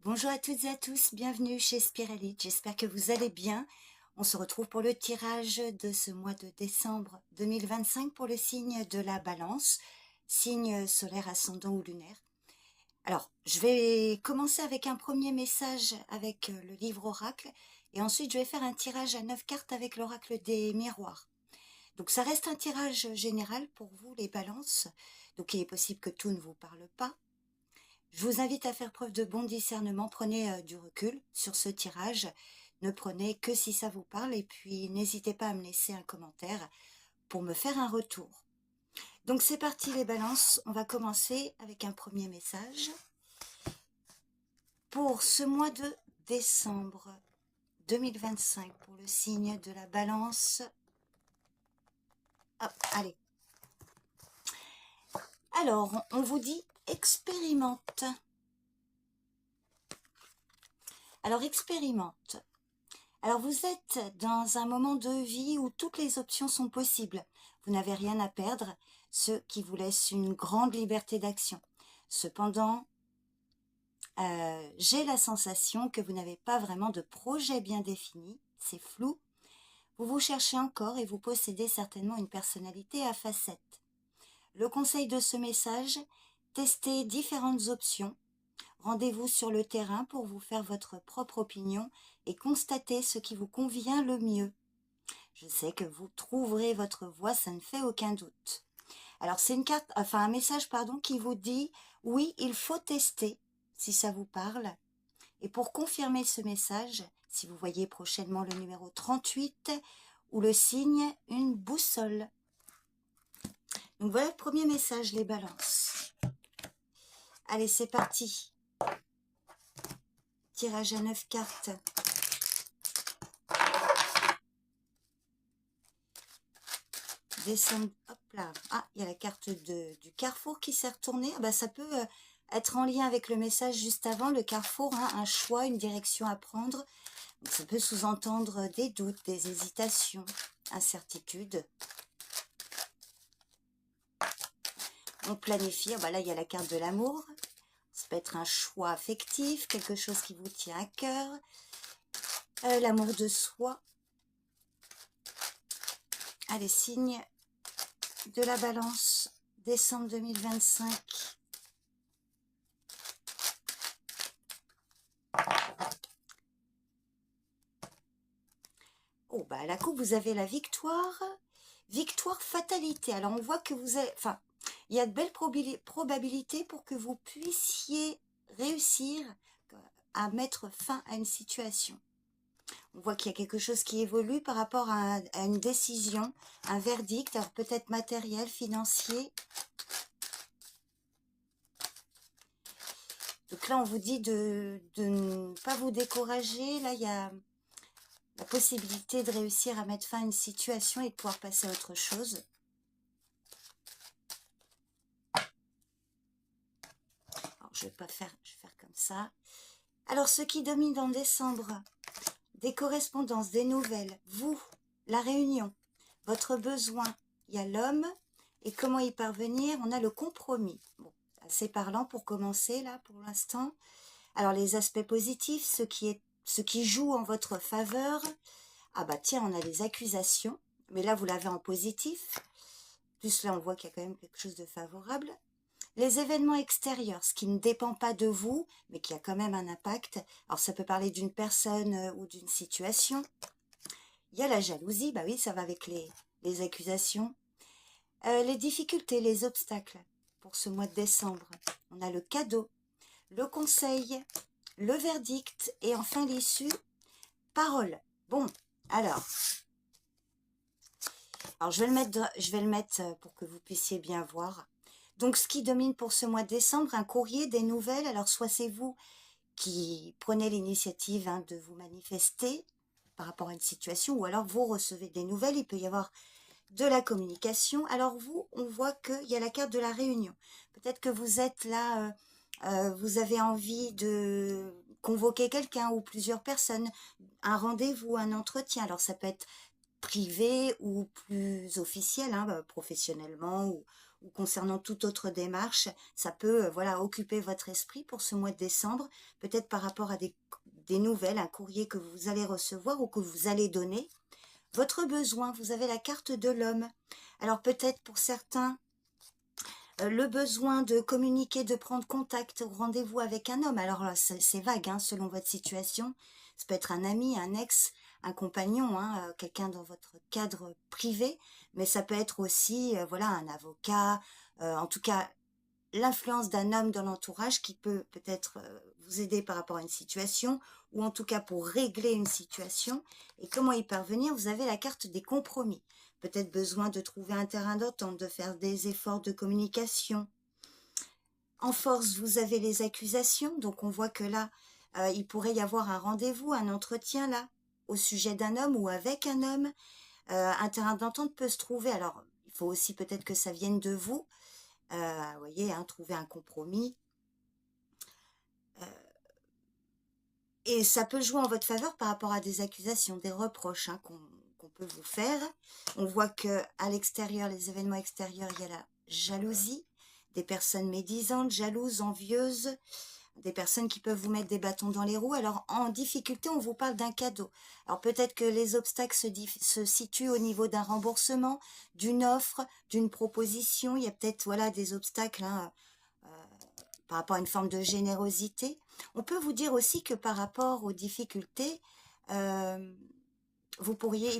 Bonjour à toutes et à tous, bienvenue chez Spiralite, j'espère que vous allez bien. On se retrouve pour le tirage de ce mois de décembre 2025 pour le signe de la Balance, signe solaire, ascendant ou lunaire. Alors, je vais commencer avec un premier message avec le livre oracle et ensuite je vais faire un tirage à 9 cartes avec l'oracle des miroirs. Donc ça reste un tirage général pour vous les balances, donc il est possible que tout ne vous parle pas. Je vous invite à faire preuve de bon discernement, prenez du recul sur ce tirage, ne prenez que si ça vous parle et puis n'hésitez pas à me laisser un commentaire pour me faire un retour. Donc c'est parti les balances, on va commencer avec un premier message. Pour ce mois de décembre 2025, pour le signe de la balance, hop, allez. Alors, on vous dit expérimente. Alors, expérimente. Alors, vous êtes dans un moment de vie où toutes les options sont possibles. Vous n'avez rien à perdre, ce qui vous laisse une grande liberté d'action. Cependant, j'ai la sensation que vous n'avez pas vraiment de projet bien défini, c'est flou. Vous vous cherchez encore et vous possédez certainement une personnalité à facettes. Le conseil de ce message, testez différentes options. Rendez-vous sur le terrain pour vous faire votre propre opinion et constater ce qui vous convient le mieux. Je sais que vous trouverez votre voie, ça ne fait aucun doute. Alors c'est une carte, enfin un message pardon, qui vous dit oui, il faut tester si ça vous parle. Et pour confirmer ce message, si vous voyez prochainement le numéro 38 ou le signe une boussole. Donc voilà le premier message, les balances. Allez, c'est parti. Tirage à 9 cartes. Descendre, hop là. Ah, il y a la carte du carrefour qui s'est retournée. Ah bah, ça peut être en lien avec le message juste avant, le carrefour, hein, un choix, une direction à prendre. Donc, ça peut sous-entendre des doutes, des hésitations, incertitudes. On planifie, ah bah là il y a la carte de l'amour. Ça peut être un choix affectif, quelque chose qui vous tient à cœur. L'amour de soi. Allez, signe de la balance, décembre 2025. Oh, bah à la coupe, vous avez la victoire. Victoire fatalité. Alors, on voit que vous avez... Enfin, il y a de belles probabilités pour que vous puissiez réussir à mettre fin à une situation. On voit qu'il y a quelque chose qui évolue par rapport à une décision, un verdict, alors peut-être matériel, financier. Donc là, on vous dit de ne pas vous décourager. Là, il y a la possibilité de réussir à mettre fin à une situation et de pouvoir passer à autre chose. Alors, je vais faire comme ça. Alors, ce qui domine en décembre, des correspondances, des nouvelles, vous, la réunion, votre besoin, il y a l'homme, et comment y parvenir, on a le compromis. Bon, assez parlant pour commencer, là, pour l'instant. Alors, les aspects positifs, ce qui joue en votre faveur. Ah bah tiens, on a des accusations, mais là, vous l'avez en positif. Plus là, on voit qu'il y a quand même quelque chose de favorable. Les événements extérieurs, ce qui ne dépend pas de vous, mais qui a quand même un impact. Alors, ça peut parler d'une personne ou d'une situation. Il y a la jalousie, bah oui, ça va avec les accusations. Les difficultés, les obstacles pour ce mois de décembre. On a le cadeau, le conseil, le verdict et enfin l'issue, parole. Bon, alors je vais le mettre pour que vous puissiez bien voir. Donc, ce qui domine pour ce mois de décembre, un courrier, des nouvelles. Alors, soit c'est vous qui prenez l'initiative de vous manifester par rapport à une situation, ou alors vous recevez des nouvelles. Il peut y avoir de la communication. Alors, vous, on voit qu'il y a la carte de la réunion. Peut-être que vous êtes là, vous avez envie de convoquer quelqu'un ou plusieurs personnes, un rendez-vous, un entretien. Alors, ça peut être privé ou plus officiel, professionnellement ou concernant toute autre démarche, ça peut voilà, occuper votre esprit pour ce mois de décembre, peut-être par rapport à des nouvelles, un courrier que vous allez recevoir ou que vous allez donner. Votre besoin, vous avez la carte de l'homme. Alors peut-être pour certains, le besoin de communiquer, de prendre contact, rendez-vous avec un homme. Alors là, c'est vague, hein, selon votre situation. Ça peut être un ami, un ex, un compagnon, hein, quelqu'un dans votre cadre privé, mais ça peut être aussi, voilà, un avocat, en tout cas, l'influence d'un homme dans l'entourage qui peut peut-être vous aider par rapport à une situation, ou en tout cas pour régler une situation. Et comment y parvenir? Vous avez la carte des compromis. Peut-être besoin de trouver un terrain d'entente, de faire des efforts de communication. En force, vous avez les accusations. Donc on voit que là, il pourrait y avoir un rendez-vous, un entretien là, au sujet d'un homme ou avec un homme. Un terrain d'entente peut se trouver. Alors, il faut aussi peut-être que ça vienne de vous. Vous voyez, hein, trouver un compromis. Et ça peut jouer en votre faveur par rapport à des accusations, des reproches, hein, qu'on peut vous faire. On voit que à l'extérieur, les événements extérieurs, il y a la jalousie, des personnes médisantes, jalouses, envieuses, des personnes qui peuvent vous mettre des bâtons dans les roues. Alors, en difficulté, on vous parle d'un cadeau. Alors, peut-être que les obstacles se situent au niveau d'un remboursement, d'une offre, d'une proposition. Il y a peut-être voilà, des obstacles, hein, par rapport à une forme de générosité. On peut vous dire aussi que par rapport aux difficultés, il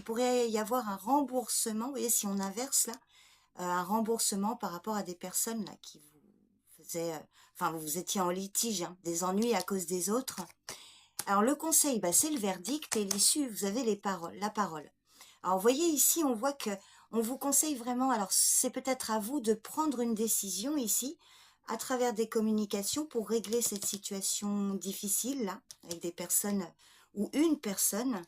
pourrait y avoir un remboursement, vous voyez, si on inverse là, un remboursement par rapport à des personnes là, qui vous faisaient, enfin vous étiez en litige, hein, des ennuis à cause des autres. Alors le conseil, bah, c'est le verdict, et l'issue, vous avez les paroles, la parole. Alors vous voyez ici, on voit que on vous conseille vraiment, alors c'est peut-être à vous de prendre une décision ici, à travers des communications pour régler cette situation difficile là, avec des personnes ou une personne.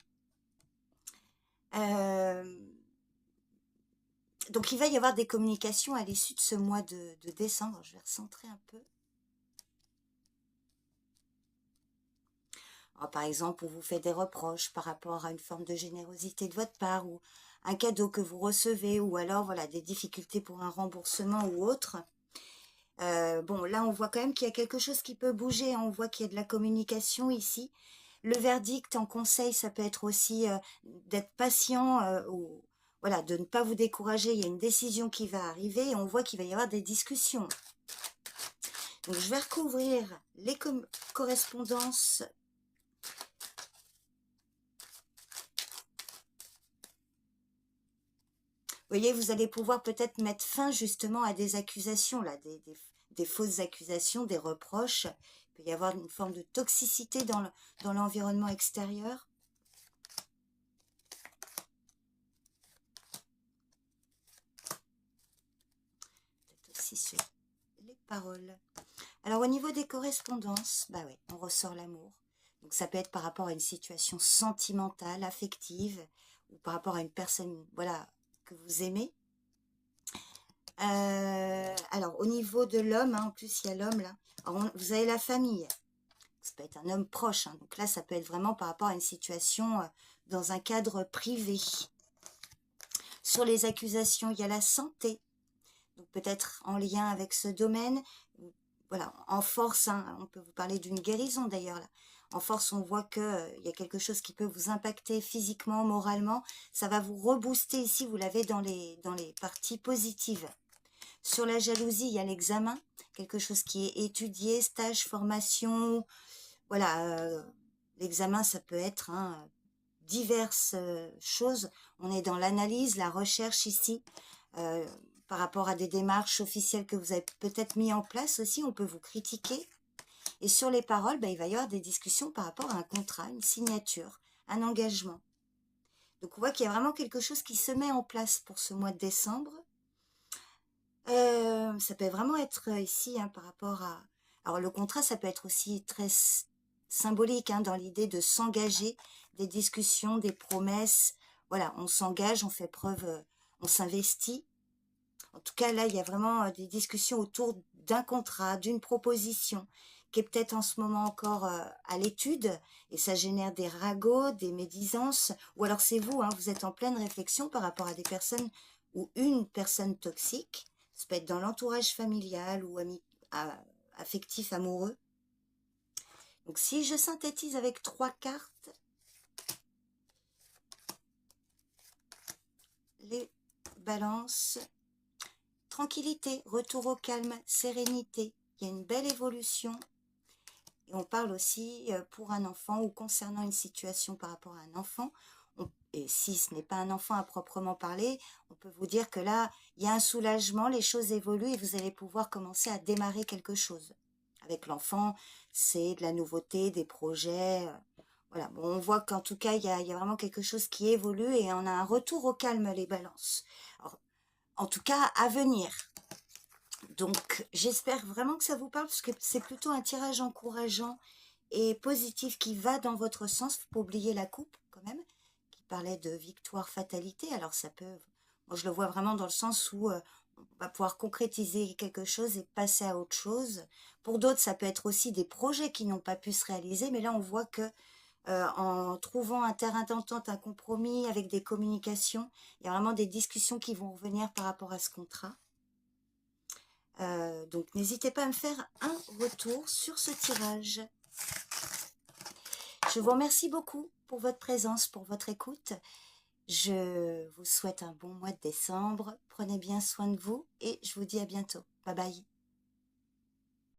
Donc il va y avoir des communications à l'issue de ce mois de décembre. Je vais recentrer un peu. Alors, par exemple, on vous fait des reproches par rapport à une forme de générosité de votre part, ou un cadeau que vous recevez, ou alors voilà, des difficultés pour un remboursement ou autre. Bon, là, on voit quand même qu'il y a quelque chose qui peut bouger. On voit qu'il y a de la communication ici. Le verdict en conseil, ça peut être aussi d'être patient, ou voilà, de ne pas vous décourager. Il y a une décision qui va arriver et on voit qu'il va y avoir des discussions. Donc, je vais recouvrir les correspondances. Vous voyez, vous allez pouvoir peut-être mettre fin justement à des accusations, là, des fausses accusations, des reproches. Il peut y avoir une forme de toxicité dans l'environnement extérieur. Peut-être aussi sur les paroles. Alors au niveau des correspondances, bah oui, on ressort l'amour. Donc ça peut être par rapport à une situation sentimentale, affective, ou par rapport à une personne, voilà, que vous aimez. Alors, au niveau de l'homme, hein, en plus, il y a l'homme, là. Alors, vous avez la famille. Ça peut être un homme proche. Hein, donc là, ça peut être vraiment par rapport à une situation dans un cadre privé. Sur les accusations, il y a la santé. Donc, peut-être en lien avec ce domaine. Voilà, en force, hein, on peut vous parler d'une guérison, d'ailleurs, là. En force, on voit qu'il y a quelque chose qui peut vous impacter physiquement, moralement. Ça va vous rebooster ici, vous l'avez dans les parties positives. Sur la jalousie, il y a l'examen, quelque chose qui est étudié, stage, formation. Voilà, l'examen, ça peut être hein, diverses choses. On est dans l'analyse, la recherche ici, par rapport à des démarches officielles que vous avez peut-être mis en place aussi. On peut vous critiquer. Et sur les paroles, ben, il va y avoir des discussions par rapport à un contrat, une signature, un engagement. Donc on voit qu'il y a vraiment quelque chose qui se met en place pour ce mois de décembre. Ça peut vraiment être ici hein, par rapport à... Alors le contrat, ça peut être aussi très symbolique hein, dans l'idée de s'engager, des discussions, des promesses. Voilà, on s'engage, on fait preuve, on s'investit. En tout cas, là, il y a vraiment des discussions autour d'un contrat, d'une proposition, qui est peut-être en ce moment encore à l'étude, et ça génère des ragots, des médisances, ou alors c'est vous, hein, vous êtes en pleine réflexion par rapport à des personnes ou une personne toxique. Ça peut être dans l'entourage familial ou affectif, amoureux. Donc si je synthétise avec 3 cartes, les balances, tranquillité, retour au calme, sérénité, il y a une belle évolution. Et on parle aussi pour un enfant ou concernant une situation par rapport à un enfant. Et si ce n'est pas un enfant à proprement parler, on peut vous dire que là, il y a un soulagement, les choses évoluent et vous allez pouvoir commencer à démarrer quelque chose. Avec l'enfant, c'est de la nouveauté, des projets. Voilà, bon, on voit qu'en tout cas, il y a vraiment quelque chose qui évolue et on a un retour au calme, les balances. Alors, en tout cas, à venir. Donc, j'espère vraiment que ça vous parle, parce que c'est plutôt un tirage encourageant et positif qui va dans votre sens. Faut pas oublier la coupe, quand même, qui parlait de victoire, fatalité. Alors, ça peut... Moi, je le vois vraiment dans le sens où on va pouvoir concrétiser quelque chose et passer à autre chose. Pour d'autres, ça peut être aussi des projets qui n'ont pas pu se réaliser, mais là, on voit que en trouvant un terrain d'entente, un compromis avec des communications, il y a vraiment des discussions qui vont revenir par rapport à ce contrat. Donc n'hésitez pas à me faire un retour sur ce tirage. Je vous remercie beaucoup pour votre présence, pour votre écoute. Je vous souhaite un bon mois de décembre. Prenez bien soin de vous et je vous dis à bientôt. Bye bye.